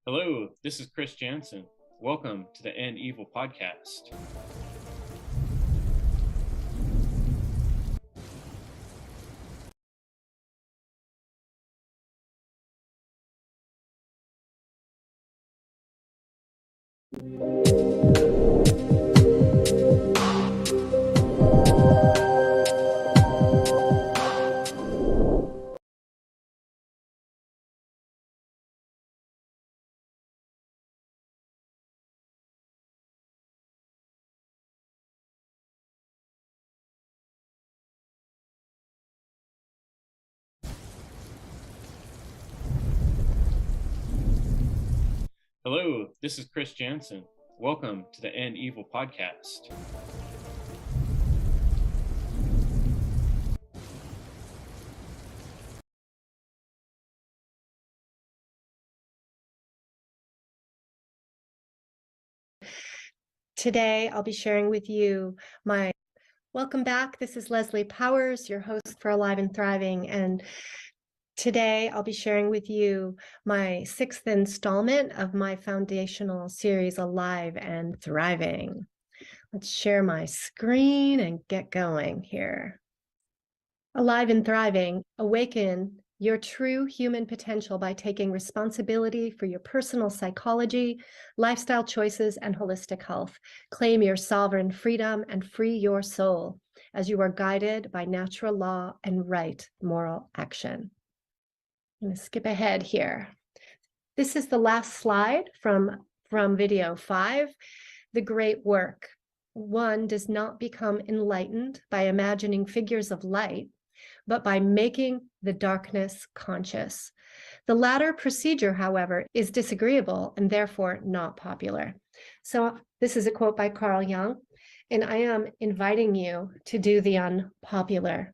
Hello, this is Chris Jansen. Welcome to the End Evil podcast. Hello, this is Chris Jansen. Welcome to the End Evil podcast. Today, I'll be sharing with you my welcome back. This is Leslie Powers, your host for Alive and Thriving. And today, I'll be sharing with you my sixth installment of my foundational series, Alive and Thriving. Let's share my screen and get going here. Alive and Thriving, awaken your true human potential by taking responsibility for your personal psychology, lifestyle choices, and holistic health. Claim your sovereign freedom and free your soul as you are guided by natural law and right moral action. I'm going to skip ahead here. This is the last slide from video 5, the great work. One does not become enlightened by imagining figures of light, but by making the darkness conscious. The latter procedure, however, is disagreeable and therefore not popular. So this is a quote by Carl Jung, and I am inviting you to do the unpopular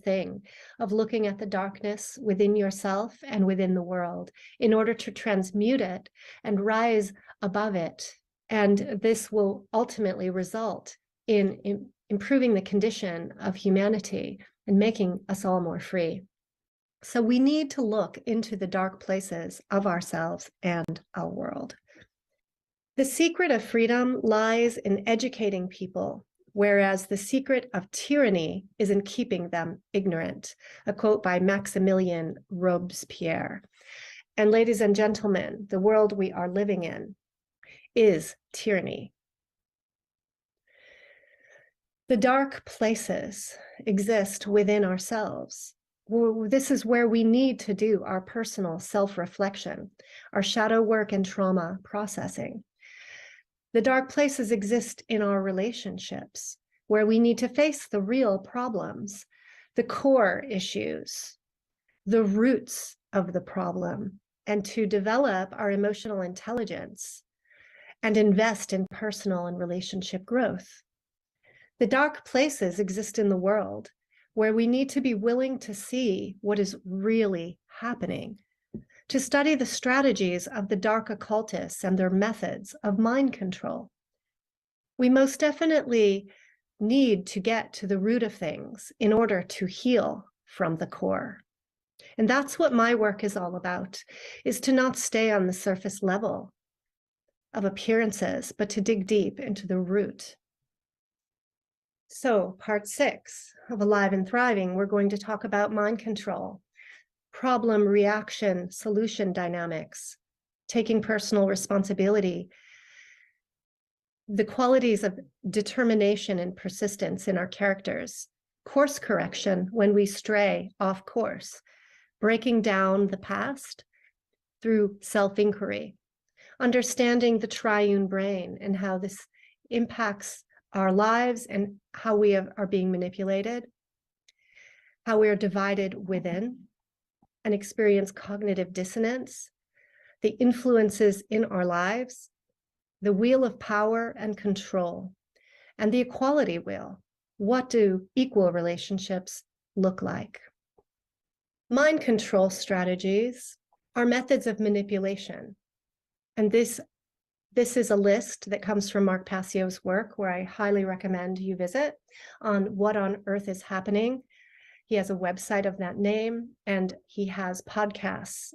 thing of looking at the darkness within yourself and within the world in order to transmute it and rise above it. And this will ultimately result in improving the condition of humanity and making us all more free. So we need to look into the dark places of ourselves and our world. The secret of freedom lies in educating people, whereas the secret of tyranny is in keeping them ignorant. A quote by Maximilien Robespierre. And ladies and gentlemen, the world we are living in is tyranny. The dark places exist within ourselves. This is where we need to do our personal self-reflection, our shadow work and trauma processing. The dark places exist in our relationships, where we need to face the real problems, the core issues, the roots of the problem, and to develop our emotional intelligence and invest in personal and relationship growth. The dark places exist in the world where we need to be willing to see what is really happening, to study the strategies of the dark occultists and their methods of mind control. We most definitely need to get to the root of things in order to heal from the core. And that's what my work is all about, is to not stay on the surface level of appearances, but to dig deep into the root. So part 6 of Alive and Thriving, we're going to talk about mind control, problem, reaction, solution dynamics, taking personal responsibility, the qualities of determination and persistence in our characters, course correction when we stray off course, breaking down the past through self-inquiry, understanding the triune brain and how this impacts our lives and how we are being manipulated, how we are divided within and experience cognitive dissonance, the influences in our lives, the wheel of power and control, and the equality wheel. What do equal relationships look like? Mind control strategies are methods of manipulation. And this is a list that comes from Mark Passio's work, where I highly recommend you visit, on what on earth is happening. He has a website of that name, and he has podcasts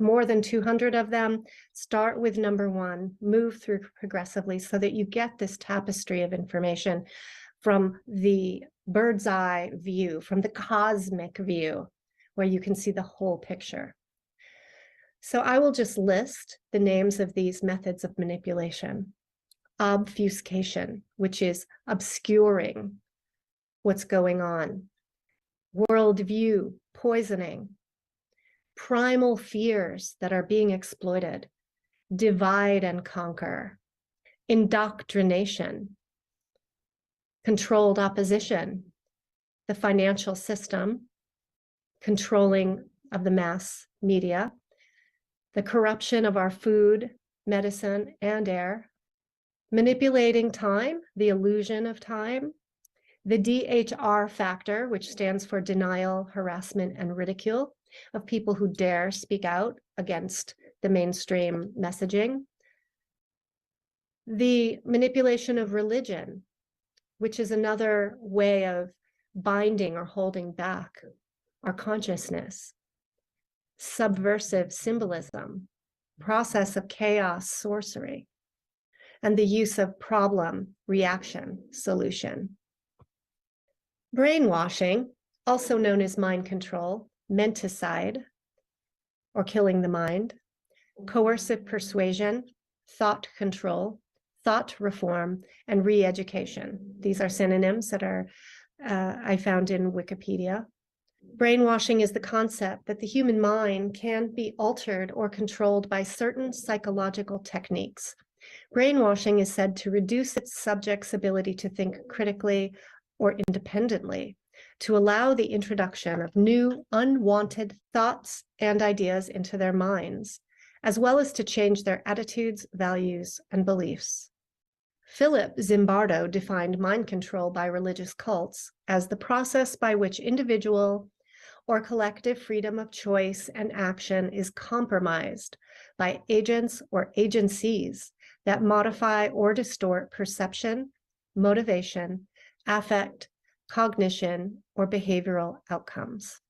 more than 200 of them. Start with number one, move through progressively so that you get this tapestry of information from the bird's eye view, from the cosmic view, where you can see the whole picture. So I will just list the names of these methods of manipulation. Obfuscation, which is obscuring what's going on. Worldview poisoning. Primal fears that are being exploited. Divide and conquer. Indoctrination. Controlled opposition. The financial system. Controlling of the mass media. The corruption of our food, medicine, and air. Manipulating time, the illusion of time. The DHR factor, which stands for denial, harassment, and ridicule, of people who dare speak out against the mainstream messaging. The manipulation of religion, which is another way of binding or holding back our consciousness. Subversive symbolism, process of chaos, sorcery, and the use of problem, reaction, solution. Brainwashing, also known as mind control, menticide, or killing the mind, coercive persuasion, thought control, thought reform, and re-education. These are synonyms that are I found in Wikipedia. Brainwashing is the concept that the human mind can be altered or controlled by certain psychological techniques. Brainwashing is said to reduce its subject's ability to think critically or independently, to allow the introduction of new, unwanted thoughts and ideas into their minds, as well as to change their attitudes, values, and beliefs. Philip Zimbardo defined mind control by religious cults as the process by which individual or collective freedom of choice and action is compromised by agents or agencies that modify or distort perception, motivation, affect, cognition, or behavioral outcomes.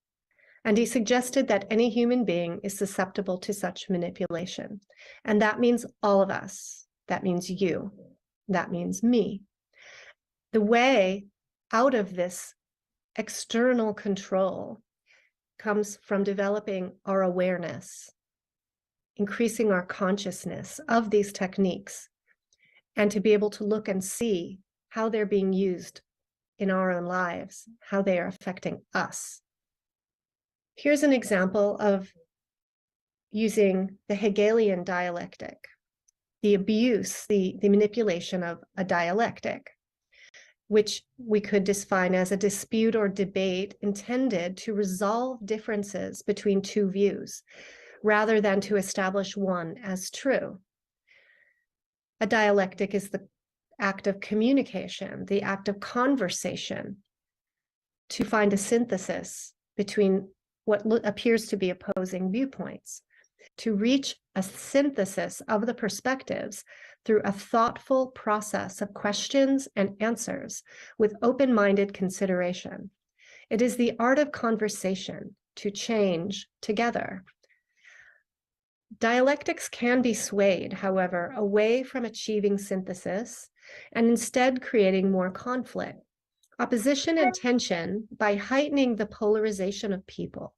And he suggested that any human being is susceptible to such manipulation. And that means all of us. That means you. That means me. The way out of this external control comes from developing our awareness, increasing our consciousness of these techniques, and to be able to look and see how they're being used in our own lives, how they are affecting us. Here's an example of using the Hegelian dialectic, the abuse, the manipulation of a dialectic, which we could define as a dispute or debate intended to resolve differences between two views, rather than to establish one as true. A dialectic is the act of communication, the act of conversation, to find a synthesis between what appears to be opposing viewpoints, to reach a synthesis of the perspectives through a thoughtful process of questions and answers with open-minded consideration. It is the art of conversation to change together. Dialectics can be swayed, however, away from achieving synthesis and instead creating more conflict, opposition, and tension by heightening the polarization of people.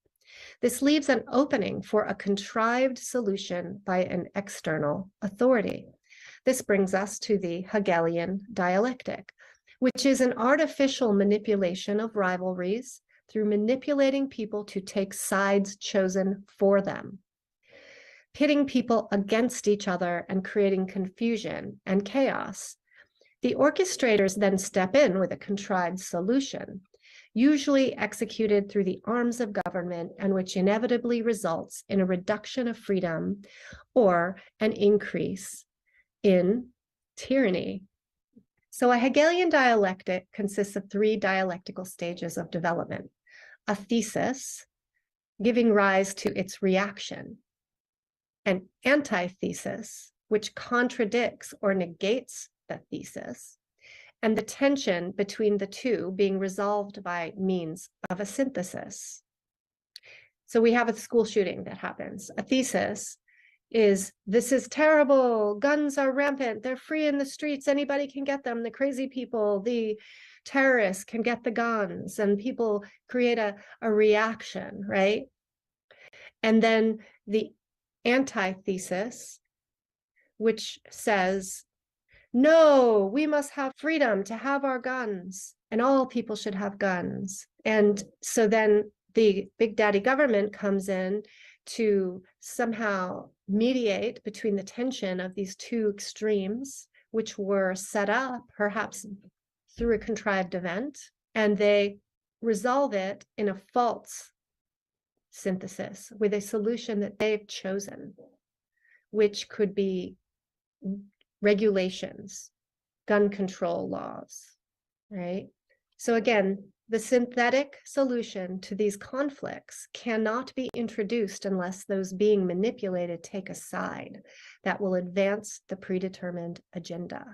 This leaves an opening for a contrived solution by an external authority. This brings us to the Hegelian dialectic, which is an artificial manipulation of rivalries through manipulating people to take sides chosen for them, pitting people against each other and creating confusion and chaos. The orchestrators then step in with a contrived solution, usually executed through the arms of government, and which inevitably results in a reduction of freedom or an increase in tyranny. So a Hegelian dialectic consists of three dialectical stages of development: a thesis, giving rise to its reaction; an antithesis, which contradicts or negates the thesis; and the tension between the two being resolved by means of a synthesis. So we have a school shooting that happens. A thesis is, this is terrible. Guns are rampant. They're free in the streets. Anybody can get them. The crazy people, the terrorists can get the guns, and people create a reaction, right? And then the antithesis, which says, no, we must have freedom to have our guns, and all people should have guns. And so then the big daddy government comes in to somehow mediate between the tension of these two extremes, which were set up perhaps through a contrived event, and they resolve it in a false synthesis with a solution that they've chosen, which could be regulations, gun control laws, right? So again, the synthetic solution to these conflicts cannot be introduced unless those being manipulated take a side that will advance the predetermined agenda.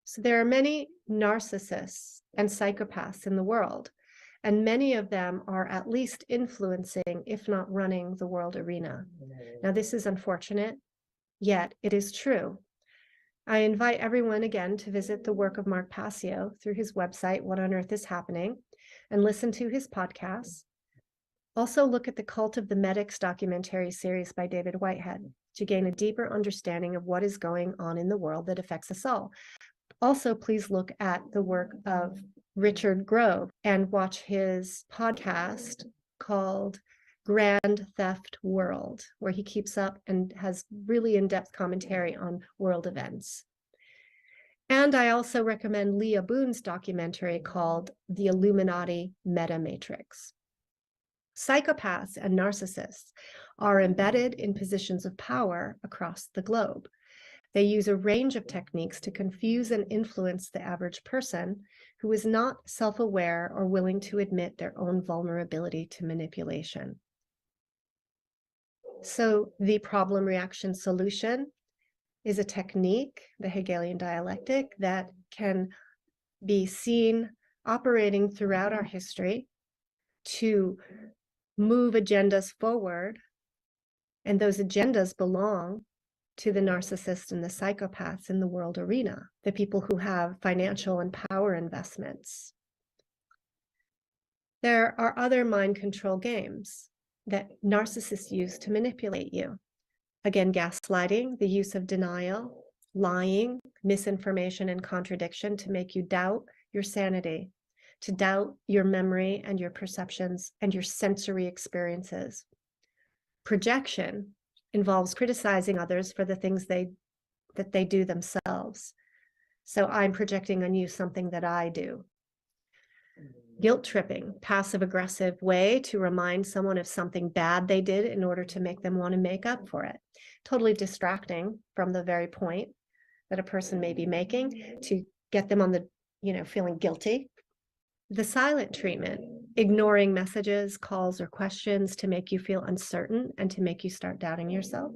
So there are many narcissists and psychopaths in the world, and many of them are at least influencing, if not running, the world arena. Now, this is unfortunate, yet it is true. I invite everyone again to visit the work of Mark Passio through his website, What on Earth is Happening, and listen to his podcasts. Also look at the Cult of the Medics documentary series by David Whitehead to gain a deeper understanding of what is going on in the world that affects us all. Also, please look at the work of Richard Grove and watch his podcast called Grand Theft World, where he keeps up and has really in-depth commentary on world events. And I also recommend Leah Boone's documentary called The Illuminati Meta Matrix. Psychopaths and narcissists are embedded in positions of power across the globe. They use a range of techniques to confuse and influence the average person who is not self-aware or willing to admit their own vulnerability to manipulation. So the problem reaction solution is a technique, the Hegelian dialectic, that can be seen operating throughout our history to move agendas forward. And those agendas belong to the narcissists and the psychopaths in the world arena, the people who have financial and power investments. There are other mind control games that narcissists use to manipulate you. Again, gaslighting, the use of denial, lying, misinformation, and contradiction to make you doubt your sanity, to doubt your memory and your perceptions and your sensory experiences. Projection involves criticizing others for the things that they do themselves. So I'm projecting on you something that I do. Guilt tripping, passive-aggressive way to remind someone of something bad they did in order to make them want to make up for it. Totally distracting from the very point that a person may be making to get them on the, feeling guilty. The silent treatment, ignoring messages, calls, or questions to make you feel uncertain and to make you start doubting yourself.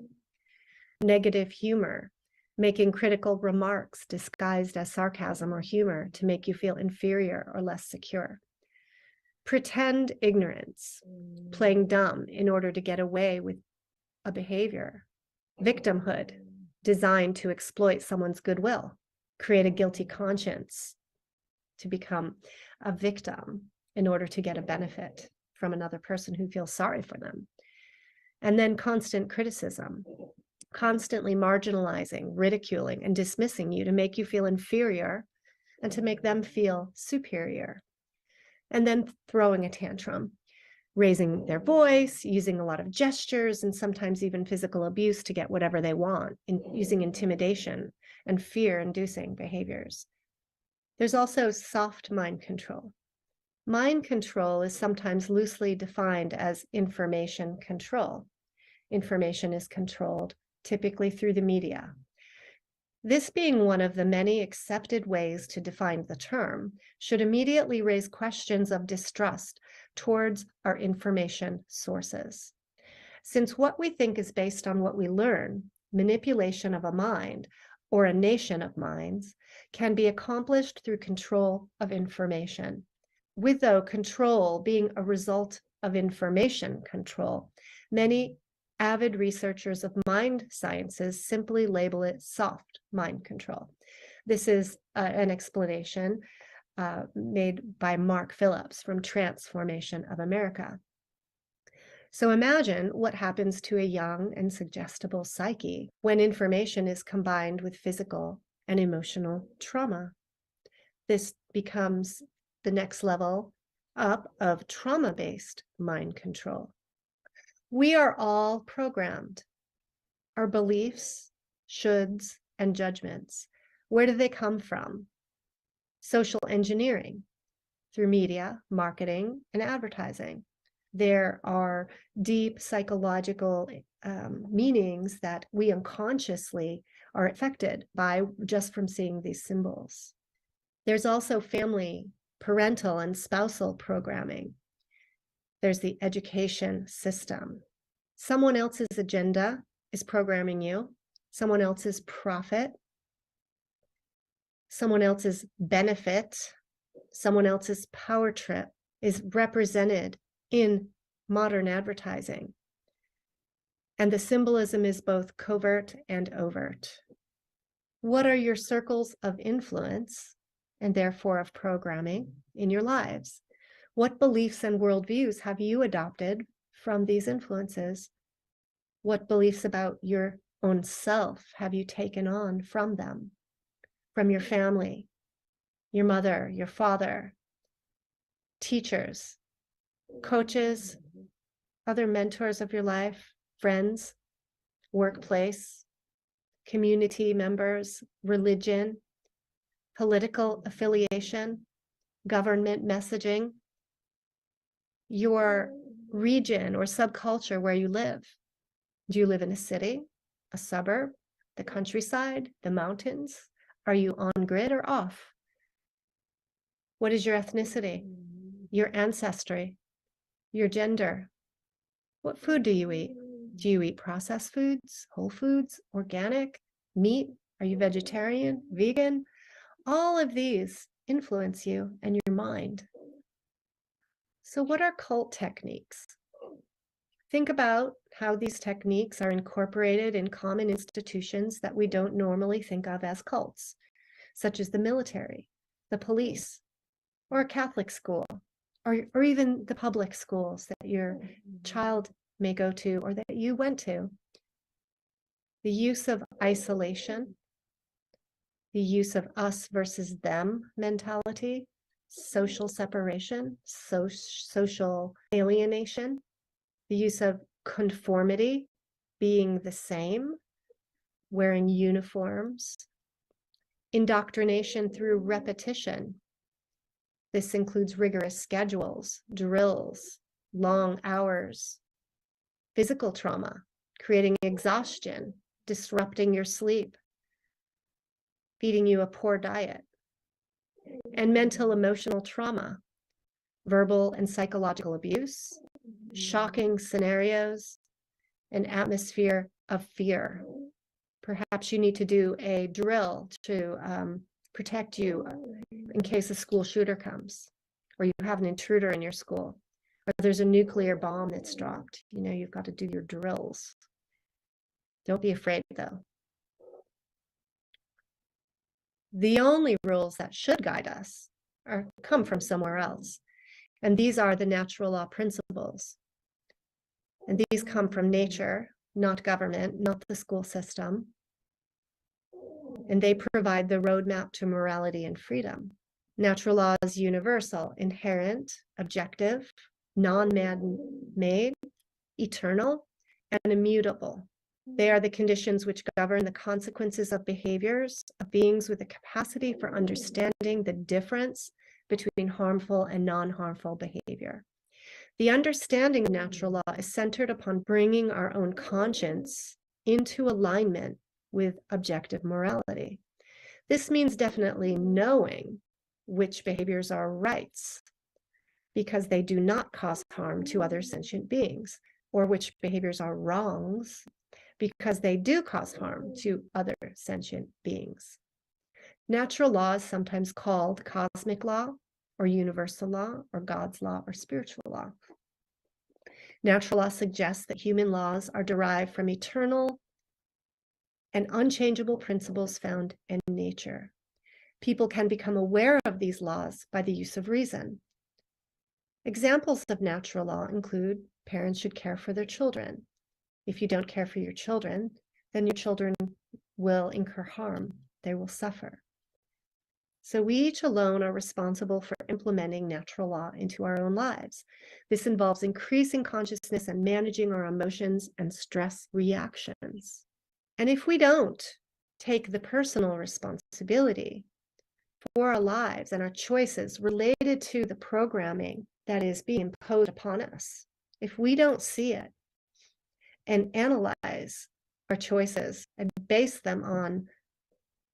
Negative humor, making critical remarks disguised as sarcasm or humor to make you feel inferior or less secure. Pretend ignorance, playing dumb in order to get away with a behavior. Victimhood, designed to exploit someone's goodwill, create a guilty conscience to become a victim in order to get a benefit from another person who feels sorry for them. And then constant criticism, constantly marginalizing, ridiculing, and dismissing you to make you feel inferior and to make them feel superior. And then throwing a tantrum, raising their voice, using a lot of gestures, and sometimes even physical abuse to get whatever they want, using intimidation and fear-inducing behaviors. There's also soft mind control. Mind control is sometimes loosely defined as information control. Information is controlled typically through the media. This being one of the many accepted ways to define the term, should immediately raise questions of distrust towards our information sources. Since what we think is based on what we learn, manipulation of a mind or a nation of minds can be accomplished through control of information, with though control being a result of information control. Many avid researchers of mind sciences simply label it soft mind control. This is an explanation made by Mark Phillips from Transformation of America. So imagine what happens to a young and suggestible psyche when information is combined with physical and emotional trauma. This becomes the next level up of trauma-based mind control. We are all programmed. Our beliefs, shoulds, and judgments, where do they come from? Social engineering through media, marketing, and advertising. There are deep psychological meanings that we unconsciously are affected by just from seeing these symbols. There's also family, parental, and spousal programming. There's the education system. Someone else's agenda is programming you, someone else's profit, someone else's benefit, someone else's power trip is represented in modern advertising. And the symbolism is both covert and overt. What are your circles of influence and therefore of programming in your lives? What beliefs and worldviews have you adopted from these influences? What beliefs about your own self have you taken on from them, from your family, your mother, your father, teachers, coaches, other mentors of your life, friends, workplace, community members, religion, political affiliation, government messaging, your region or subculture where you live? Do you live in a city, a suburb, the countryside, the mountains? Are you on grid or off? What is your ethnicity, your ancestry, your gender? What food do you eat? Do you eat processed foods, whole foods, organic, meat? Are you vegetarian, vegan? All of these influence you and your mind. So what are cult techniques? Think about how these techniques are incorporated in common institutions that we don't normally think of as cults, such as the military, the police, or a Catholic school, or even the public schools that your child may go to or that you went to. The use of isolation, the use of us versus them mentality, social separation, social alienation, the use of conformity, being the same, wearing uniforms, indoctrination through repetition. This includes rigorous schedules, drills, long hours, physical trauma, creating exhaustion, disrupting your sleep, feeding you a poor diet, and mental emotional trauma, verbal and psychological abuse, shocking scenarios, an atmosphere of fear. Perhaps you need to do a drill to protect you in case a school shooter comes, or you have an intruder in your school, or there's a nuclear bomb that's dropped. You know, you've got to do your drills. Don't be afraid, though. The only rules that should guide us come from somewhere else. And these are the natural law principles. And these come from nature, not government, not the school system. And they provide the roadmap to morality and freedom. Natural law is universal, inherent, objective, non-man-made, eternal, and immutable. They are the conditions which govern the consequences of behaviors of beings with a capacity for understanding the difference between harmful and non-harmful behavior. The understanding of natural law is centered upon bringing our own conscience into alignment with objective morality. This means definitely knowing which behaviors are rights because they do not cause harm to other sentient beings, or which behaviors are wrongs because they do cause harm to other sentient beings. Natural law is sometimes called cosmic law, or universal law, or God's law, or spiritual law. Natural law suggests that human laws are derived from eternal and unchangeable principles found in nature. People can become aware of these laws by the use of reason. Examples of natural law include parents should care for their children. If you don't care for your children, then your children will incur harm. They will suffer. So we each alone are responsible for implementing natural law into our own lives. This involves increasing consciousness and managing our emotions and stress reactions. And if we don't take the personal responsibility for our lives and our choices related to the programming that is being imposed upon us, if we don't see it and analyze our choices and base them on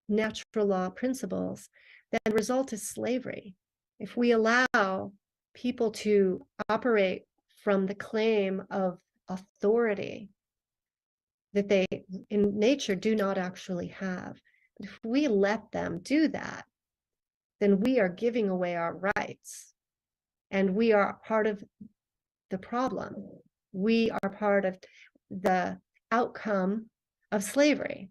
natural law principles, then the result is slavery. If we allow people to operate from the claim of authority that they in nature do not actually have, but if we let them do that, then we are giving away our rights, and we are part of the problem. We are part of the outcome of slavery.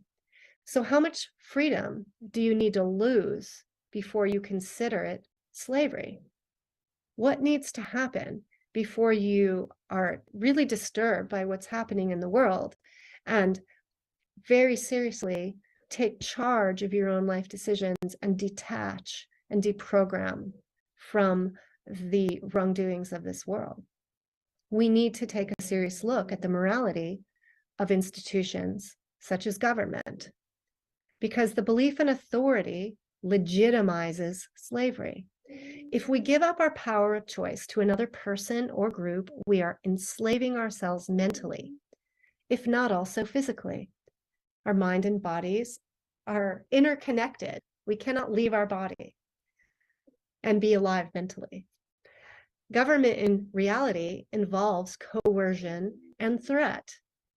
So how much freedom do you need to lose before you consider it slavery? What needs to happen before you are really disturbed by what's happening in the world and very seriously take charge of your own life decisions and detach and deprogram from the wrongdoings of this world? We need to take a serious look at the morality of institutions such as government, because the belief in authority legitimizes slavery. If we give up our power of choice to another person or group, we are enslaving ourselves mentally, if not also physically. Our mind and bodies are interconnected. We cannot leave our body and be alive mentally. Government in reality involves coercion and threat,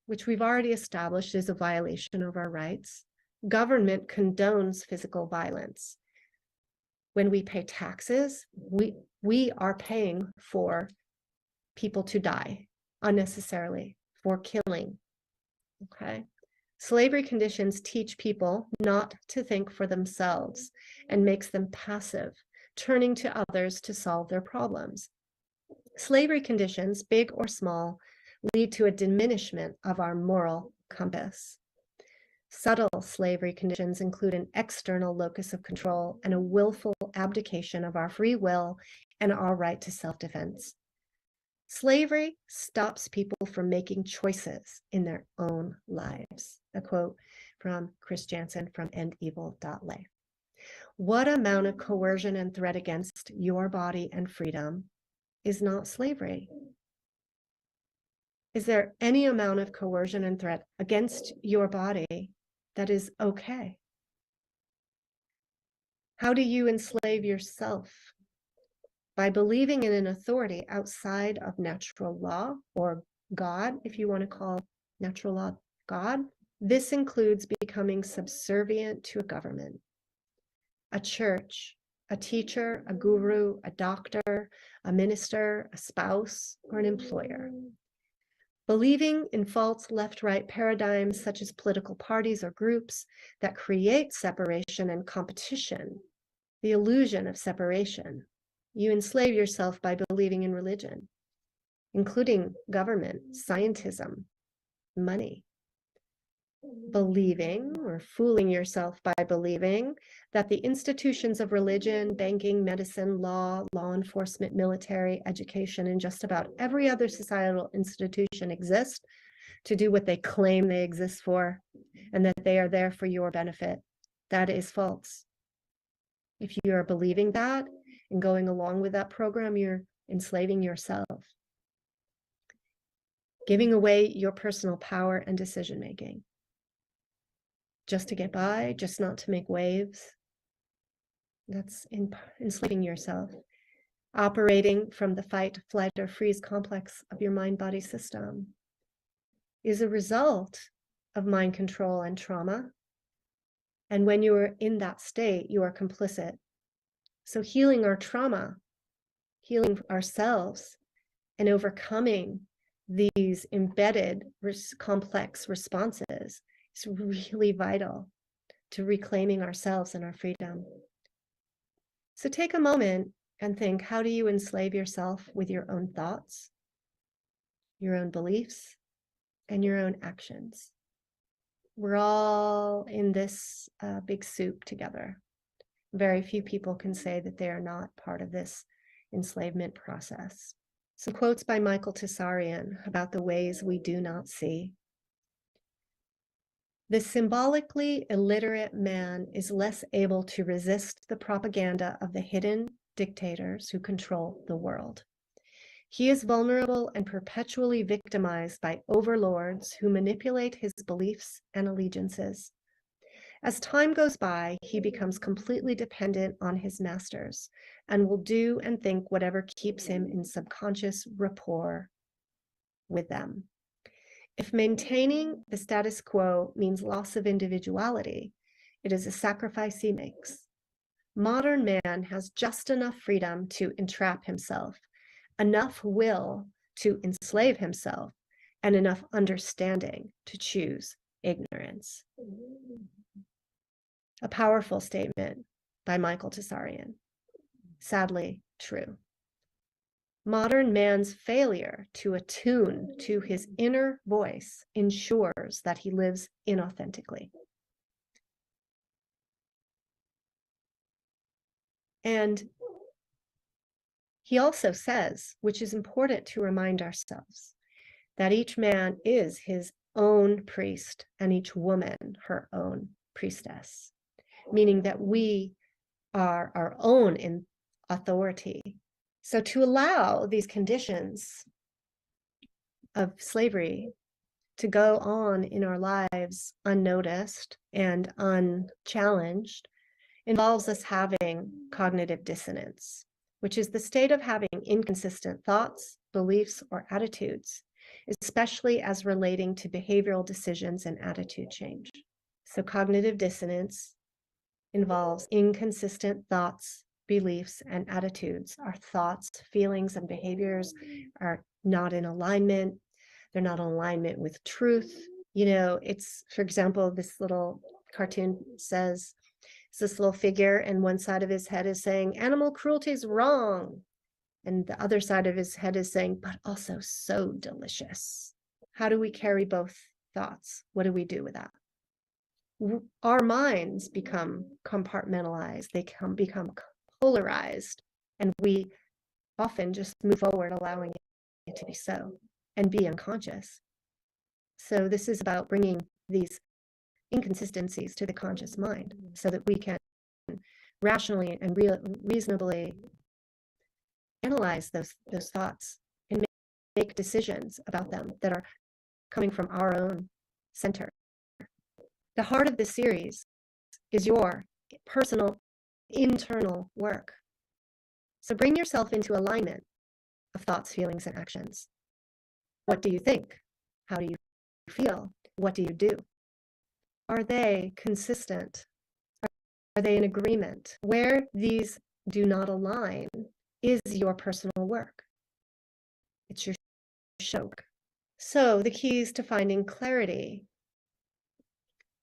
which we've already established is a violation of our rights. Government condones physical violence. When we pay taxes, we are paying for people to die unnecessarily, for killing. Okay. Slavery conditions teach people not to think for themselves and makes them passive, turning to others to solve their problems. Slavery conditions, big or small, lead to a diminishment of our moral compass. Subtle slavery conditions include an external locus of control and a willful abdication of our free will and our right to self-defense. Slavery stops people from making choices in their own lives. A quote from Chris Jansen from endevil.life. What amount of coercion and threat against your body and freedom is not slavery? Is there any amount of coercion and threat against your body that is okay? How do you enslave yourself? By believing in an authority outside of natural law, or God, if you want to call natural law God. This includes becoming subservient to a government, a church, a teacher, a guru, a doctor, a minister, a spouse, or an employer. Believing in false left-right paradigms such as political parties or groups that create separation and competition, the illusion of separation. You enslave yourself by believing in religion, including government, scientism, money. Believing or fooling yourself by believing that the institutions of religion, banking, medicine, law enforcement, military, education, and just about every other societal institution exist to do what they claim they exist for, and that they are there for your benefit. That is false. If you are believing that and going along with that program, you're enslaving yourself, giving away your personal power and decision-making. Just to get by, just not to make waves. That's enslaving yourself. Operating from the fight, flight, or freeze complex of your mind-body system is a result of mind control and trauma. And when you are in that state, you are complicit. So healing our trauma, healing ourselves, and overcoming these embedded complex responses is really vital to reclaiming ourselves and our freedom. So take a moment and think, how do you enslave yourself with your own thoughts, your own beliefs, and your own actions? We're all in this big soup together. Very few people can say that they are not part of this enslavement process. Some quotes by Michael Tessarian about the ways we do not see. The symbolically illiterate man is less able to resist the propaganda of the hidden dictators who control the world. He is vulnerable and perpetually victimized by overlords who manipulate his beliefs and allegiances. As time goes by, he becomes completely dependent on his masters and will do and think whatever keeps him in subconscious rapport with them. If maintaining the status quo means loss of individuality, it is a sacrifice he makes. Modern man has just enough freedom to entrap himself, enough will to enslave himself, and enough understanding to choose ignorance. A powerful statement by Michael Tessarian. Sadly, true. Modern man's failure to attune to his inner voice ensures that he lives inauthentically. And he also says, which is important to remind ourselves, that each man is his own priest and each woman her own priestess, meaning that we are our own in authority. So to allow these conditions of slavery to go on in our lives unnoticed and unchallenged involves us having cognitive dissonance, which is the state of having inconsistent thoughts, beliefs, or attitudes, especially as relating to behavioral decisions and attitude change. So cognitive dissonance involves inconsistent thoughts, beliefs, and attitudes. Our thoughts, feelings, and behaviors are not in alignment. They're not in alignment with truth. You know, it's, for example, this little cartoon says, it's this little figure, and one side of his head is saying, animal cruelty is wrong. And the other side of his head is saying, but also so delicious. How do we carry both thoughts? What do we do with that? Our minds become compartmentalized, they become polarized, and we often just move forward, allowing it to be so and be unconscious. So this is about bringing these inconsistencies to the conscious mind so that we can rationally and reasonably analyze those thoughts and make decisions about them that are coming from our own center. The heart of this series is your personal internal work. So bring yourself into alignment of thoughts, feelings, and actions. What do you think? How do you feel? What do you do? Are they consistent? Are they in agreement? Where these do not align is your personal work. It's your shock. So the keys to finding clarity: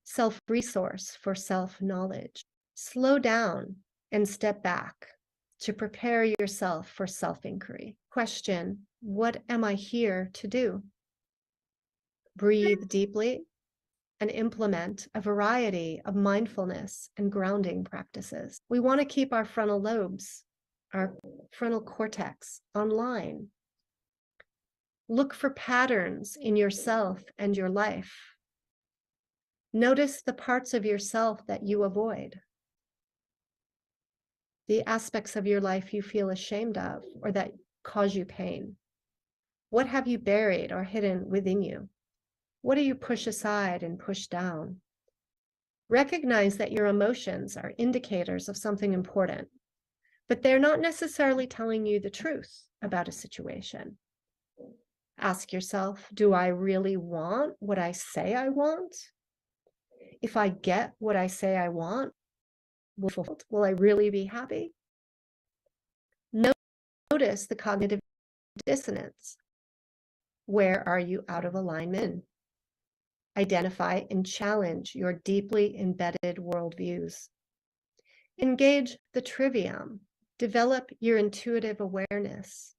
self-resource for self-knowledge. Slow down and step back to prepare yourself for self-inquiry. Question, what am I here to do? Breathe deeply and implement a variety of mindfulness and grounding practices. We want to keep our frontal lobes, our frontal cortex online. Look for patterns in yourself and your life. Notice the parts of yourself that you avoid, the aspects of your life you feel ashamed of or that cause you pain. What have you buried or hidden within you? What do you push aside and push down? Recognize that your emotions are indicators of something important, but they're not necessarily telling you the truth about a situation. Ask yourself, do I really want what I say I want? If I get what I say I want, will I really be happy? Notice the cognitive dissonance. Where are you out of alignment? Identify and challenge your deeply embedded worldviews. Engage the trivium. Develop your intuitive awareness.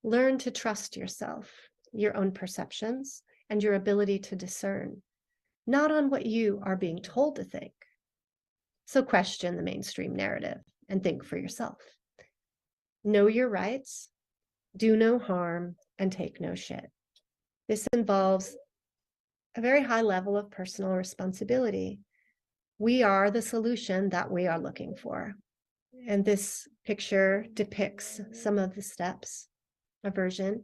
Learn to trust yourself, your own perceptions, and your ability to discern, not on what you are being told to think. So question the mainstream narrative and think for yourself. Know your rights, do no harm, and take no shit. This involves a very high level of personal responsibility. We are the solution that we are looking for. And this picture depicts some of the steps, a version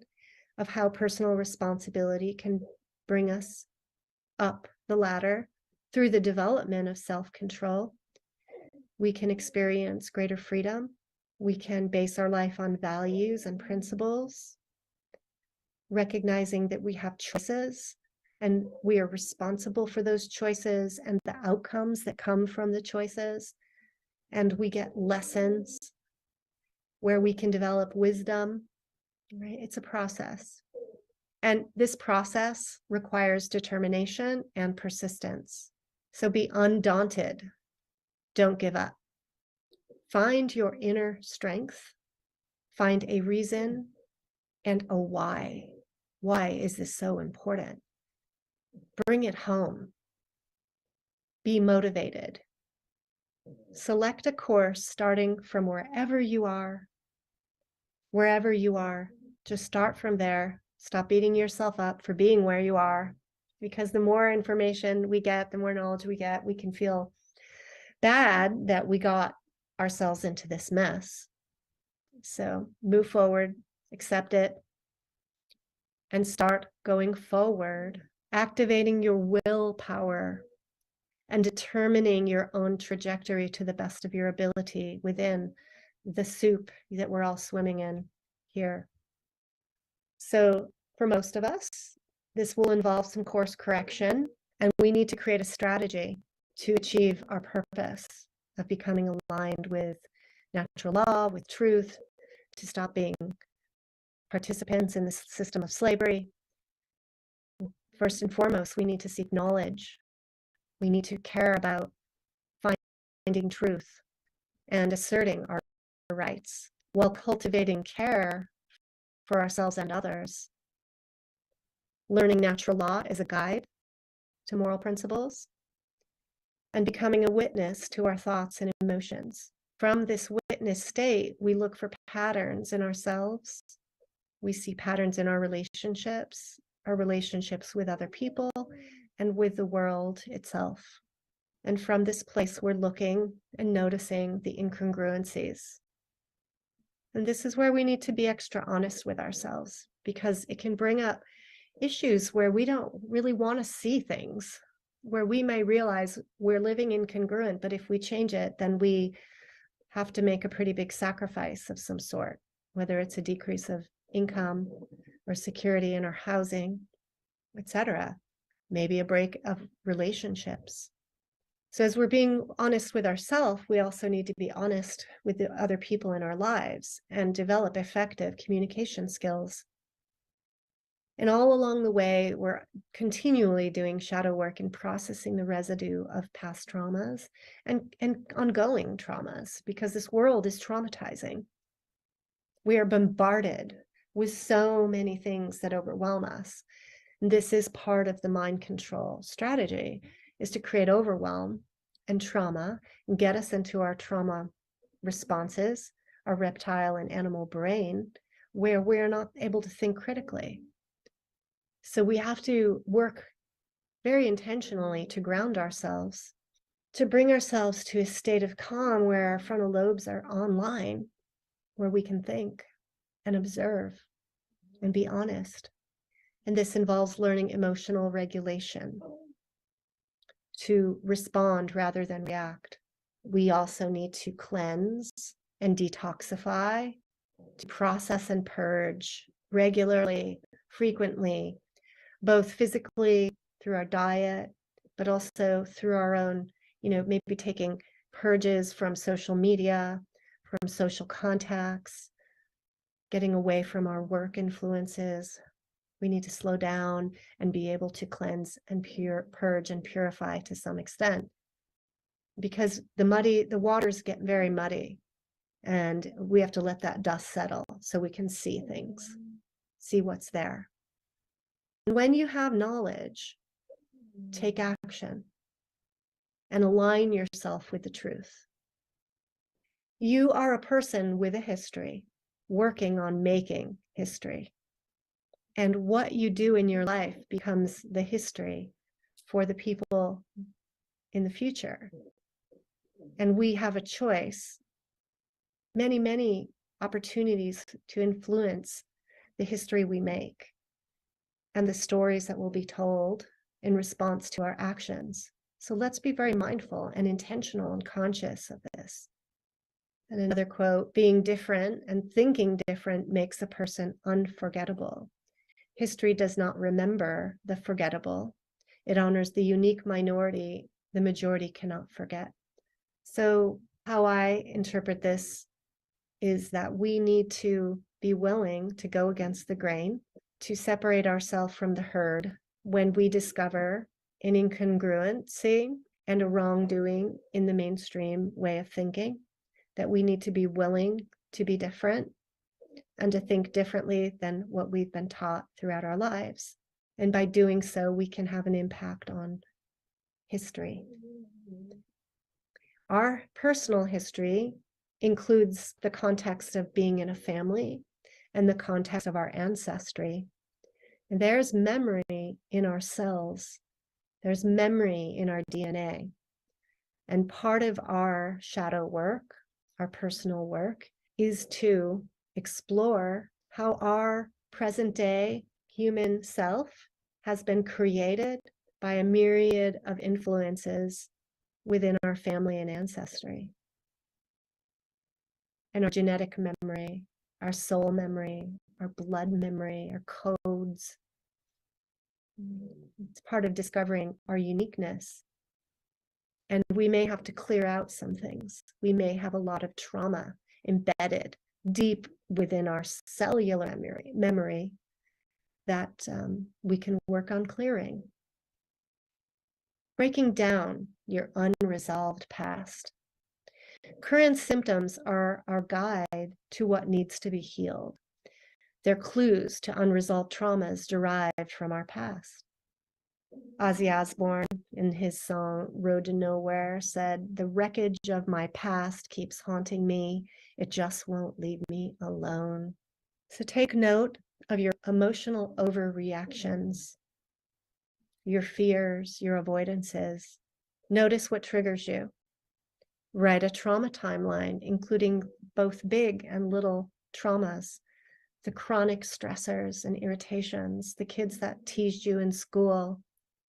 of how personal responsibility can bring us up the ladder through the development of self-control. We can experience greater freedom. We can base our life on values and principles, recognizing that we have choices and we are responsible for those choices and the outcomes that come from the choices. And we get lessons where we can develop wisdom, right? It's a process. And this process requires determination and persistence. So be undaunted. Don't give up. Find your inner strength. Find a reason and a why. Why is this so important? Bring it home. Be motivated. Select a course starting from wherever you are. Wherever you are, just start from there. Stop beating yourself up for being where you are, because the more information we get, the more knowledge we get, we can feel bad that we got ourselves into this mess. So move forward, accept it, and start going forward, activating your willpower and determining your own trajectory to the best of your ability within the soup that we're all swimming in here. So for most of us, this will involve some course correction, and we need to create a strategy to achieve our purpose of becoming aligned with natural law, with truth, to stop being participants in the system of slavery. First and foremost, we need to seek knowledge. We need to care about finding truth and asserting our rights while cultivating care for ourselves and others. Learning natural law is a guide to moral principles, and becoming a witness to our thoughts and emotions. From this witness state, we look for patterns in ourselves. We see patterns in our relationships with other people, and with the world itself. And from this place, we're looking and noticing the incongruencies. And this is where we need to be extra honest with ourselves, because it can bring up issues where we don't really want to see things, where we may realize we're living incongruent, but if we change it, then we have to make a pretty big sacrifice of some sort, whether it's a decrease of income or security in our housing, etc. Maybe a break of relationships. So as we're being honest with ourselves, we also need to be honest with the other people in our lives and develop effective communication skills. And all along the way, we're continually doing shadow work and processing the residue of past traumas and ongoing traumas, because this world is traumatizing. We are bombarded with so many things that overwhelm us. And this is part of the mind control strategy, is to create overwhelm and trauma and get us into our trauma responses, our reptile and animal brain, where we're not able to think critically. So we have to work very intentionally to ground ourselves, to bring ourselves to a state of calm where our frontal lobes are online, where we can think and observe and be honest. And this involves learning emotional regulation, to respond rather than react. We also need to cleanse and detoxify, to process and purge regularly, frequently, both physically through our diet, but also through our own, maybe taking purges from social media, from social contacts, getting away from our work influences, We need to slow down and be able to cleanse and purge and purify to some extent, because the waters get very muddy, and we have to let that dust settle so we can see things, see what's there. And when you have knowledge, take action and align yourself with the truth. You are a person with a history, working on making history. And what you do in your life becomes the history for the people in the future. And we have a choice, many, many opportunities to influence the history we make and the stories that will be told in response to our actions. So let's be very mindful and intentional and conscious of this. And another quote, being different and thinking different makes a person unforgettable. History does not remember the forgettable. It honors the unique minority the majority cannot forget. So how I interpret this is that we need to be willing to go against the grain, to separate ourselves from the herd when we discover an incongruency and a wrongdoing in the mainstream way of thinking, that we need to be willing to be different and to think differently than what we've been taught throughout our lives. And by doing so, we can have an impact on history. Our personal history includes the context of being in a family and the context of our ancestry. And there's memory in our cells. There's memory in our DNA. And part of our shadow work, our personal work, is to explore how our present day human self has been created by a myriad of influences within our family and ancestry. And our genetic memory, our soul memory, our blood memory, our codes. It's part of discovering our uniqueness. And we may have to clear out some things. We may have a lot of trauma embedded deep within our cellular memory that we can work on clearing. Breaking down your unresolved past. Current symptoms are our guide to what needs to be healed. They're clues to unresolved traumas derived from our past. Ozzy Osbourne, in his song Road to Nowhere, said, "The wreckage of my past keeps haunting me. It just won't leave me alone." So take note of your emotional overreactions, your fears, your avoidances. Notice what triggers you. Write a trauma timeline, including both big and little traumas, the chronic stressors and irritations, the kids that teased you in school,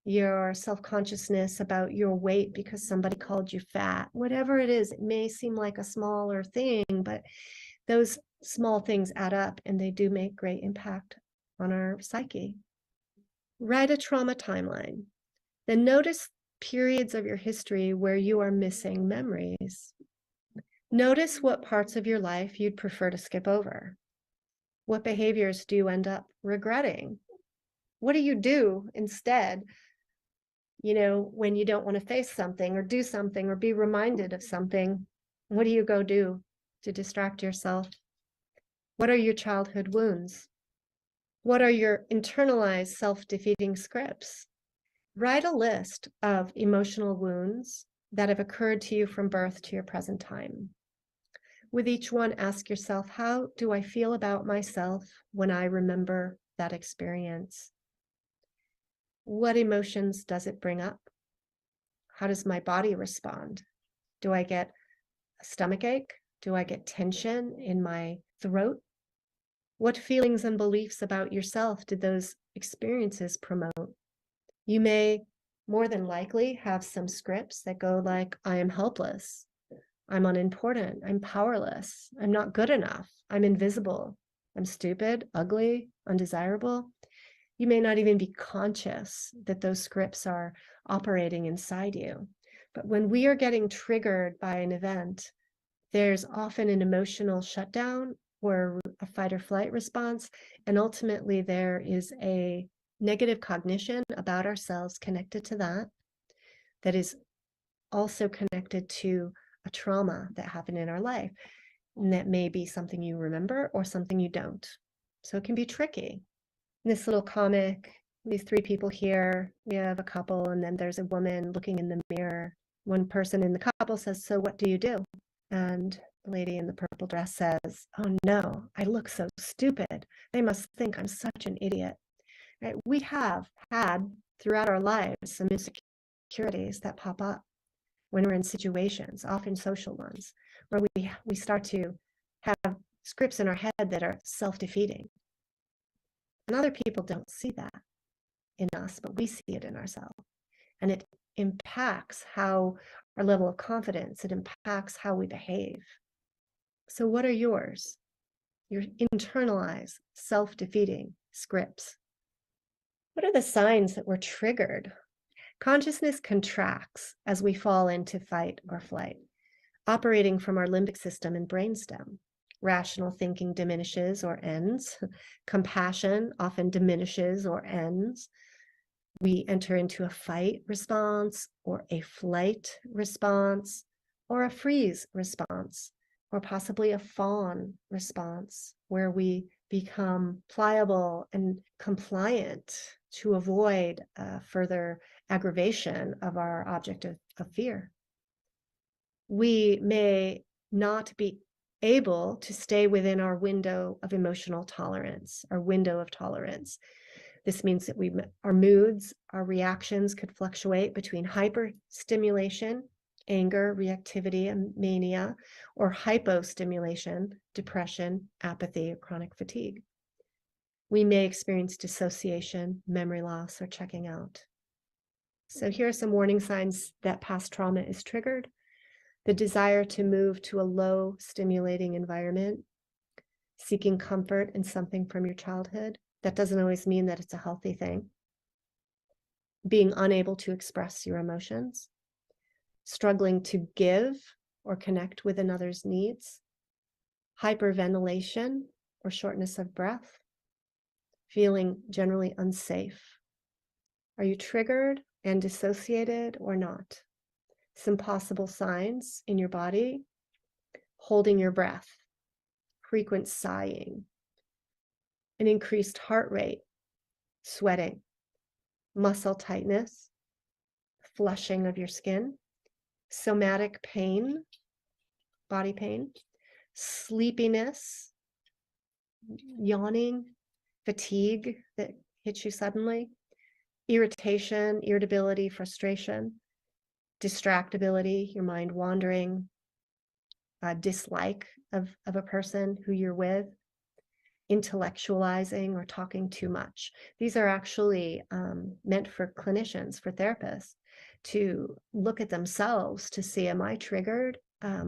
your self-consciousness about your weight because somebody called you fat, whatever it is. It may seem like a smaller thing, but those small things add up and they do make great impact on our psyche. Write a trauma timeline. Then notice periods of your history where you are missing memories. Notice what parts of your life you'd prefer to skip over. What behaviors do you end up regretting? What do you do instead, when you don't want to face something or do something or be reminded of something? What do you go do to distract yourself? What are your childhood wounds? What are your internalized self-defeating scripts? Write a list of emotional wounds that have occurred to you from birth to your present time. With each one, ask yourself, how do I feel about myself when I remember that experience? What emotions does it bring up? How does my body respond? Do I get a stomach ache? Do I get tension in my throat? What feelings and beliefs about yourself did those experiences promote? You may more than likely have some scripts that go like, I am helpless, I'm unimportant, I'm powerless, I'm not good enough, I'm invisible, I'm stupid, ugly, undesirable. You may not even be conscious that those scripts are operating inside you. But when we are getting triggered by an event, there's often an emotional shutdown or a fight or flight response. And ultimately, there is a negative cognition about ourselves connected to that is also connected to a trauma that happened in our life. And that may be something you remember or something you don't. So it can be tricky. In this little comic, these three people here, we have a couple, and then there's a woman looking in the mirror. One person in the couple says, "So what do you do?" And the lady in the purple dress says, "Oh no, I look so stupid. They must think I'm such an idiot." Right? We have had throughout our lives some insecurities that pop up when we're in situations, often social ones, where we start to have scripts in our head that are self-defeating. And other people don't see that in us, but we see it in ourselves. And it impacts how our level of confidence, it impacts how we behave. So what are yours? Your internalized, self-defeating scripts. What are the signs that we're triggered? Consciousness contracts as we fall into fight or flight, operating from our limbic system and brainstem. Rational thinking diminishes or ends. Compassion often diminishes or ends. We enter into a fight response or a flight response or a freeze response or possibly a fawn response where we become pliable and compliant to avoid further aggravation of our object of fear. We may not be able to stay within our window of emotional tolerance, our window of tolerance. This means that our moods, our reactions could fluctuate between hyperstimulation, anger, reactivity, and mania, or hypostimulation, depression, apathy, or chronic fatigue. We may experience dissociation, memory loss, or checking out. So here are some warning signs that past trauma is triggered. The desire to move to a low stimulating environment, seeking comfort in something from your childhood. That doesn't always mean that it's a healthy thing. Being unable to express your emotions, struggling to give or connect with another's needs, hyperventilation or shortness of breath, feeling generally unsafe. Are you triggered and dissociated or not? Some possible signs in your body: holding your breath, frequent sighing, an increased heart rate, sweating, muscle tightness, flushing of your skin, somatic pain, body pain, sleepiness, yawning, fatigue that hits you suddenly, irritation, irritability, frustration, distractibility, your mind wandering, dislike of a person who you're with, intellectualizing or talking too much. These are actually meant for clinicians, for therapists, to look at themselves to see, am I triggered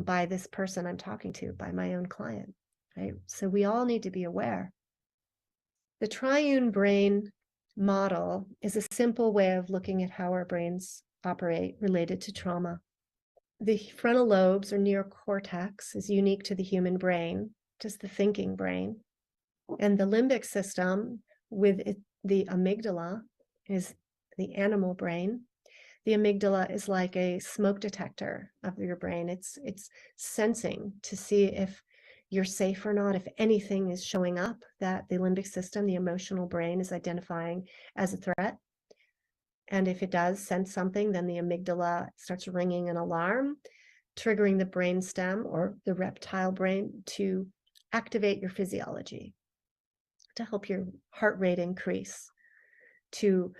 by this person I'm talking to, by my own client, right? So we all need to be aware. The triune brain model is a simple way of looking at how our brains operate related to trauma. The frontal lobes or neocortex is unique to the human brain, just the thinking brain. And the limbic system with the amygdala is the animal brain. The amygdala is like a smoke detector of your brain. It's sensing to see if you're safe or not, if anything is showing up that the limbic system, the emotional brain, is identifying as a threat. And if it does sense something, then the amygdala starts ringing an alarm, triggering the brainstem or the reptile brain to activate your physiology, to help your heart rate increase, to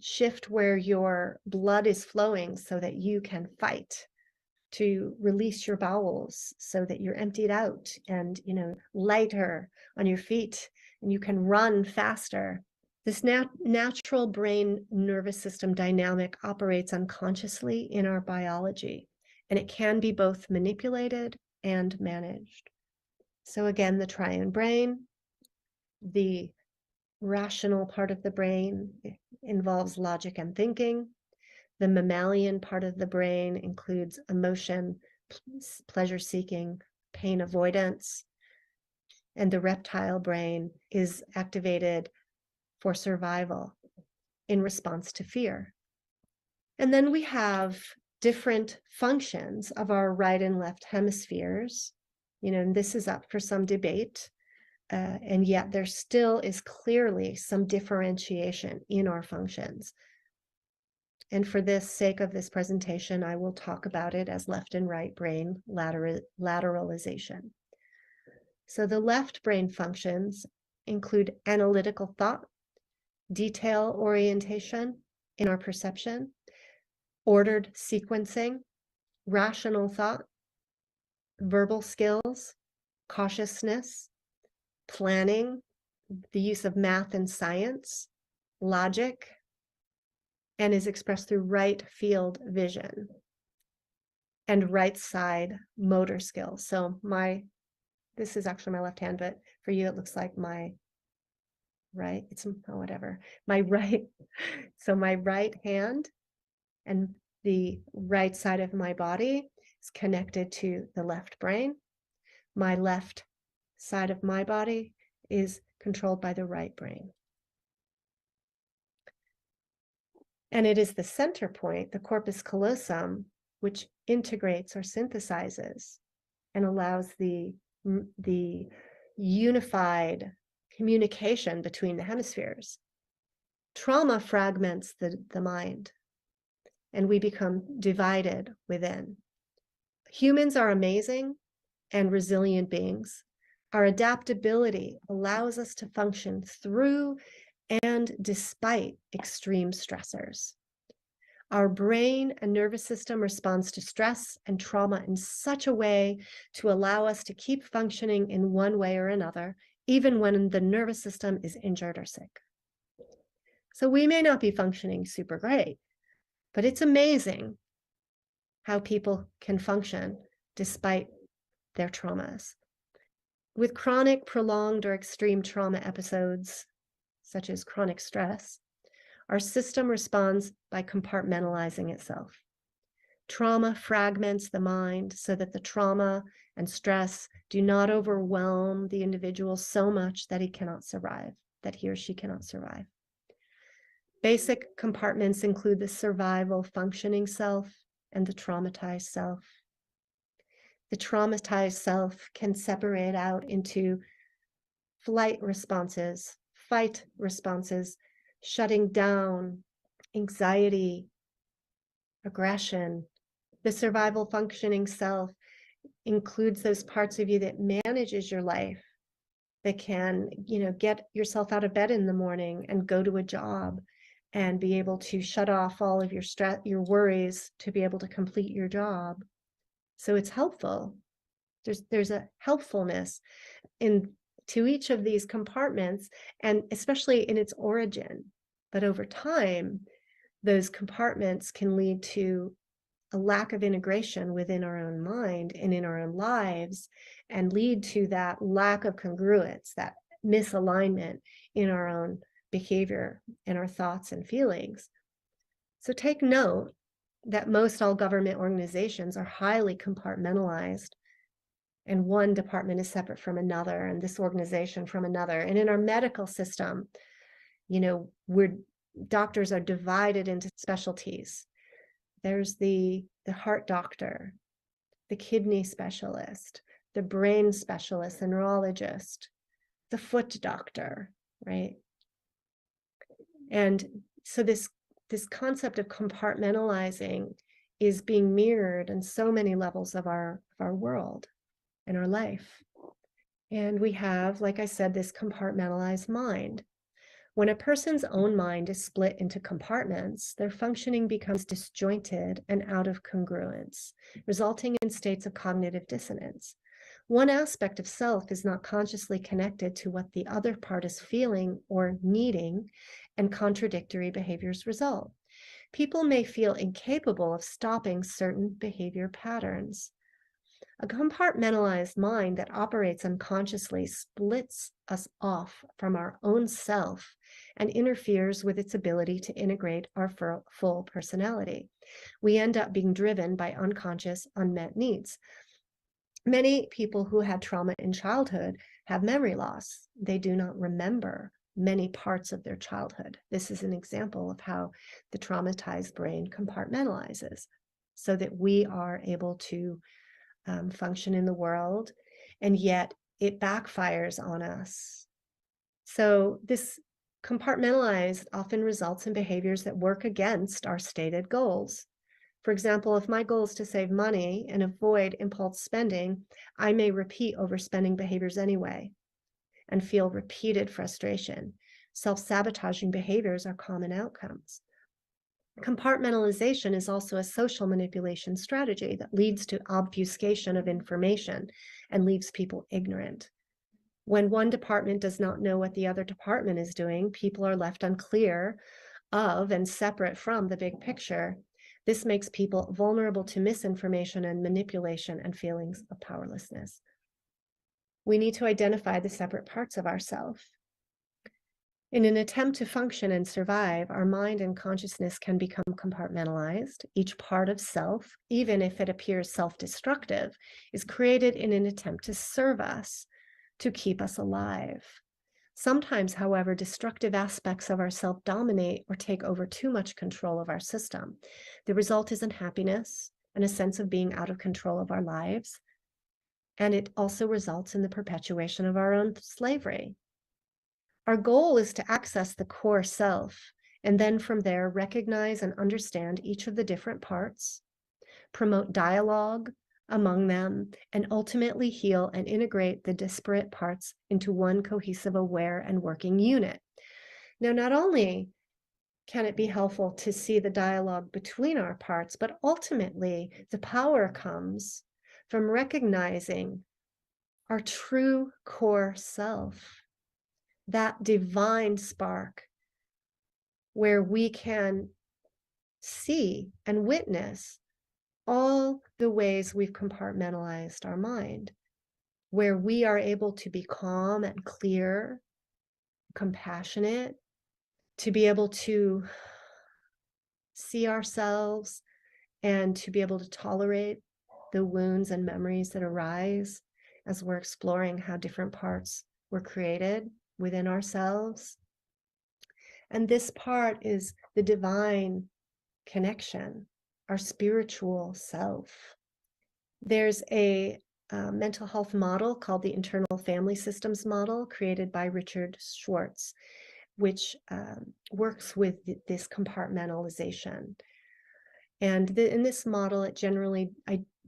shift where your blood is flowing so that you can fight, to release your bowels so that you're emptied out and, lighter on your feet and you can run faster. This natural brain nervous system dynamic operates unconsciously in our biology, and it can be both manipulated and managed. So again, the triune brain, the rational part of the brain involves logic and thinking. The mammalian part of the brain includes emotion, pleasure seeking, pain avoidance, and the reptile brain is activated for survival in response to fear. And then we have different functions of our right and left hemispheres, and this is up for some debate, and yet there still is clearly some differentiation in our functions. And for the sake of this presentation, I will talk about it as left and right brain lateralization. So the left brain functions include analytical thought, detail orientation in our perception, ordered sequencing, rational thought, verbal skills, cautiousness, planning, the use of math and science, logic, and is expressed through right field vision and right side motor skills. So this is actually my left hand, but for you, it looks like my right, whatever, my right. So my right hand and the right side of my body is connected to the left brain. My left side of my body is controlled by the right brain. And it is the center point, the corpus callosum, which integrates or synthesizes and allows the unified communication between the hemispheres. Trauma fragments the mind, and we become divided within. Humans are amazing and resilient beings. Our adaptability allows us to function through and despite extreme stressors. Our brain and nervous system responds to stress and trauma in such a way to allow us to keep functioning in one way or another, even when the nervous system is injured or sick. So we may not be functioning super great, but it's amazing how people can function despite their traumas. With chronic, prolonged, or extreme trauma episodes, such as chronic stress, our system responds by compartmentalizing itself. Trauma fragments the mind so that the trauma and stress do not overwhelm the individual so much that he or she cannot survive. Basic compartments include the survival functioning self and the traumatized self. The traumatized self can separate out into flight responses, fight responses, shutting down, anxiety, aggression. The survival functioning self includes those parts of you that manages your life, that can, get yourself out of bed in the morning and go to a job and be able to shut off all of your stress, your worries, to be able to complete your job. So it's helpful. There's a helpfulness to each of these compartments, and especially in its origin. But over time, those compartments can lead to a lack of integration within our own mind and in our own lives, and lead to that lack of congruence, that misalignment in our own behavior and our thoughts and feelings. So take note that most all government organizations are highly compartmentalized, and one department is separate from another, and this organization from another. And in our medical system, doctors are divided into specialties. There's the heart doctor, the kidney specialist, the brain specialist, the neurologist, the foot doctor, right? And so this concept of compartmentalizing is being mirrored in so many levels of our world and our life. And we have, like I said, this compartmentalized mind. When a person's own mind is split into compartments, their functioning becomes disjointed and out of congruence, resulting in states of cognitive dissonance. One aspect of self is not consciously connected to what the other part is feeling or needing, and contradictory behaviors result. People may feel incapable of stopping certain behavior patterns. A compartmentalized mind that operates unconsciously splits us off from our own self and interferes with its ability to integrate our full personality. We end up being driven by unconscious, unmet needs. Many people who had trauma in childhood have memory loss. They do not remember many parts of their childhood. This is an example of how the traumatized brain compartmentalizes so that we are able to function in the world, and yet it backfires on us. So this compartmentalized often results in behaviors that work against our stated goals. For example, if my goal is to save money and avoid impulse spending, I may repeat overspending behaviors anyway and feel repeated frustration. Self-sabotaging behaviors are common outcomes. Compartmentalization is also a social manipulation strategy that leads to obfuscation of information and leaves people ignorant. When one department does not know what the other department is doing, people are left unclear of and separate from the big picture. This makes people vulnerable to misinformation and manipulation and feelings of powerlessness. We need to identify the separate parts of ourself. In an attempt to function and survive, our mind and consciousness can become compartmentalized. Each part of self, even if it appears self-destructive, is created in an attempt to serve us, to keep us alive. Sometimes, however, destructive aspects of ourself dominate or take over too much control of our system. The result is unhappiness and a sense of being out of control of our lives. And it also results in the perpetuation of our own slavery. Our goal is to access the core self, and then from there, recognize and understand each of the different parts, promote dialogue among them, and ultimately heal and integrate the disparate parts into one cohesive, aware, and working unit. Now, not only can it be helpful to see the dialogue between our parts, but ultimately the power comes from recognizing our true core self, that divine spark where we can see and witness all the ways we've compartmentalized our mind, where we are able to be calm and clear, compassionate, to be able to see ourselves and to be able to tolerate the wounds and memories that arise as we're exploring how different parts were created within ourselves. And this part is the divine connection, our spiritual self. There's a mental health model called the internal family systems model created by Richard Schwartz, which works with this compartmentalization. And in this model, it generally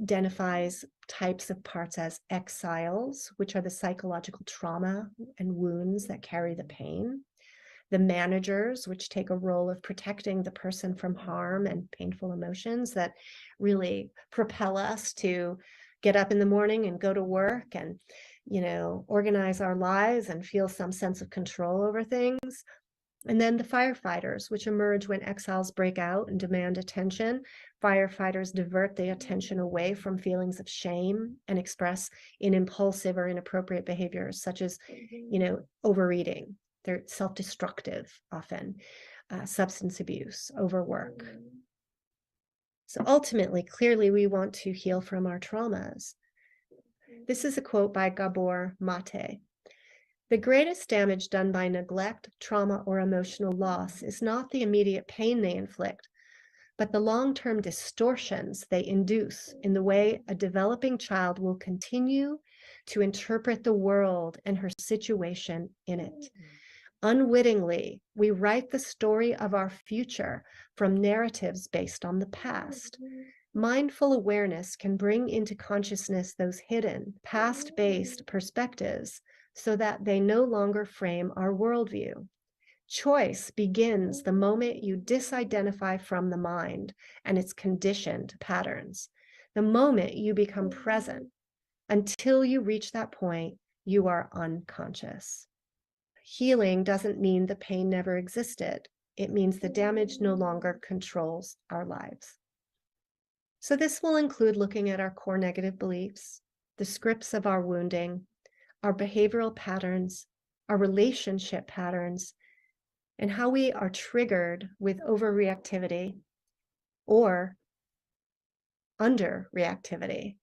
identifies types of parts as exiles, which are the psychological trauma and wounds that carry the pain. The managers, which take a role of protecting the person from harm and painful emotions that really propel us to get up in the morning and go to work and, organize our lives and feel some sense of control over things. And then the firefighters, which emerge when exiles break out and demand attention. Firefighters divert the attention away from feelings of shame and express in impulsive or inappropriate behaviors, such as, overeating. They're self-destructive often, substance abuse, overwork. So ultimately, clearly, we want to heal from our traumas. This is a quote by Gabor Mate. The greatest damage done by neglect, trauma, or emotional loss is not the immediate pain they inflict, but the long-term distortions they induce in the way a developing child will continue to interpret the world and her situation in it. Unwittingly, we write the story of our future from narratives based on the past. Mindful awareness can bring into consciousness those hidden, past-based perspectives so that they no longer frame our worldview. Choice begins the moment you disidentify from the mind and its conditioned patterns. The moment you become present. Until you reach that point, you are unconscious. Healing doesn't mean the pain never existed. It means the damage no longer controls our lives. So this will include looking at our core negative beliefs, the scripts of our wounding, our behavioral patterns, our relationship patterns, and how we are triggered with overreactivity or underreactivity.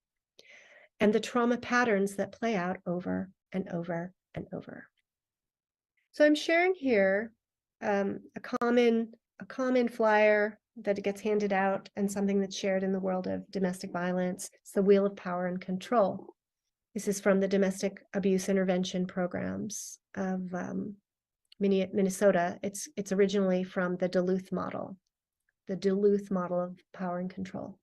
and the trauma patterns that play out over and over and over. So I'm sharing here a common flyer that gets handed out and something that's shared in the world of domestic violence. It's the Wheel of Power and Control. This is from the Domestic Abuse Intervention Programs of Minnesota. It's originally from the Duluth model of power and control.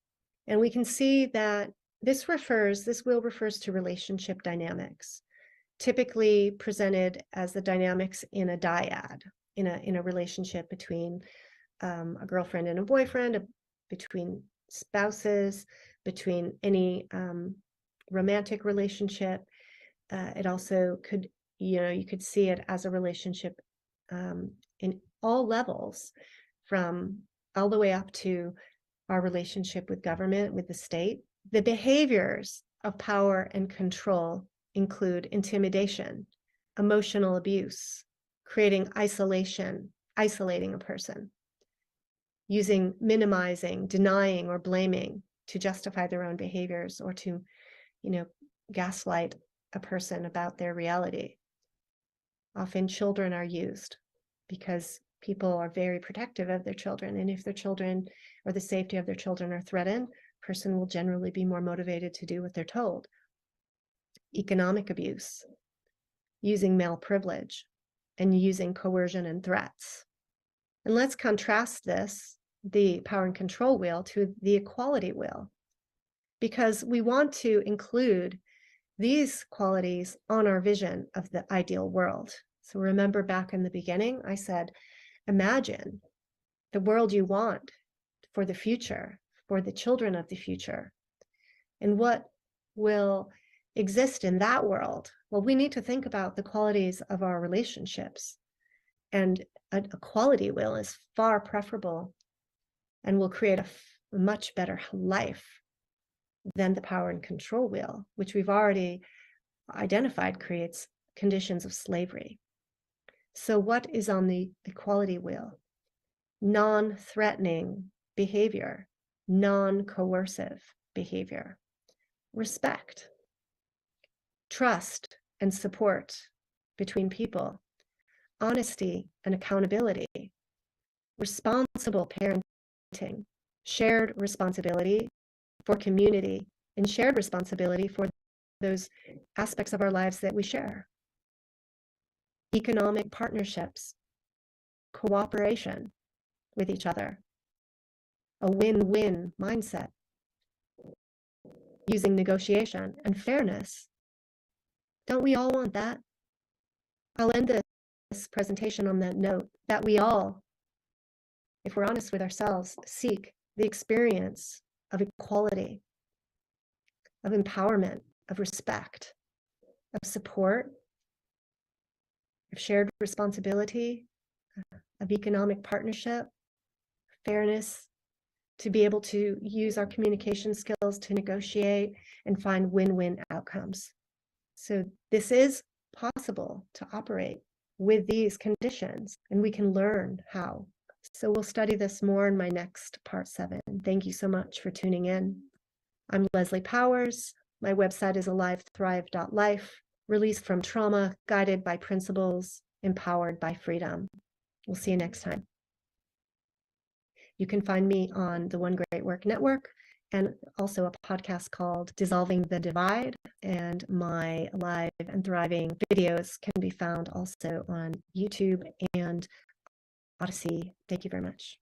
And we can see that this wheel refers to relationship dynamics, typically presented as the dynamics in a dyad, in a relationship between a girlfriend and a boyfriend, between spouses, between any romantic relationship. It also could, you could see it as a relationship in all levels, from all the way up to our relationship with government, with the state. The behaviors of power and control include intimidation, emotional abuse, creating isolation, isolating a person, using minimizing, denying, or blaming to justify their own behaviors, or to, gaslight a person about their reality. Often children are used because people are very protective of their children. And if their children or the safety of their children are threatened, a person will generally be more motivated to do what they're told. Economic abuse, using male privilege, and using coercion and threats. And let's contrast this, the power and control wheel, to the equality wheel, because we want to include these qualities on our vision of the ideal world. So remember, back in the beginning, I said, imagine the world you want for the future, for the children of the future, and what will exist in that world. Well, we need to think about the qualities of our relationships, and a quality wheel is far preferable and will create a much better life than the power and control wheel, which we've already identified creates conditions of slavery. So what is on the equality wheel? Non-threatening behavior, non-coercive behavior, respect, trust and support between people, honesty and accountability, responsible parenting, shared responsibility for community, and shared responsibility for those aspects of our lives that we share. Economic partnerships, cooperation with each other, a win-win mindset, using negotiation and fairness. Don't we all want that? I'll end this presentation on that note, that we all, if we're honest with ourselves, seek the experience of equality, of empowerment, of respect, of support, of shared responsibility, of economic partnership, fairness, to be able to use our communication skills to negotiate and find win-win outcomes. So this is possible to operate with these conditions, and we can learn how. So we'll study this more in my next part 7. Thank you so much for tuning in. I'm Leslie Powers. My website is alivethrive.life, released from trauma, guided by principles, empowered by freedom. We'll see you next time. You can find me on the One Great Work Network, and also a podcast called Dissolving the Divide. And my Alive and Thriving videos can be found also on YouTube and Odyssey. Thank you very much.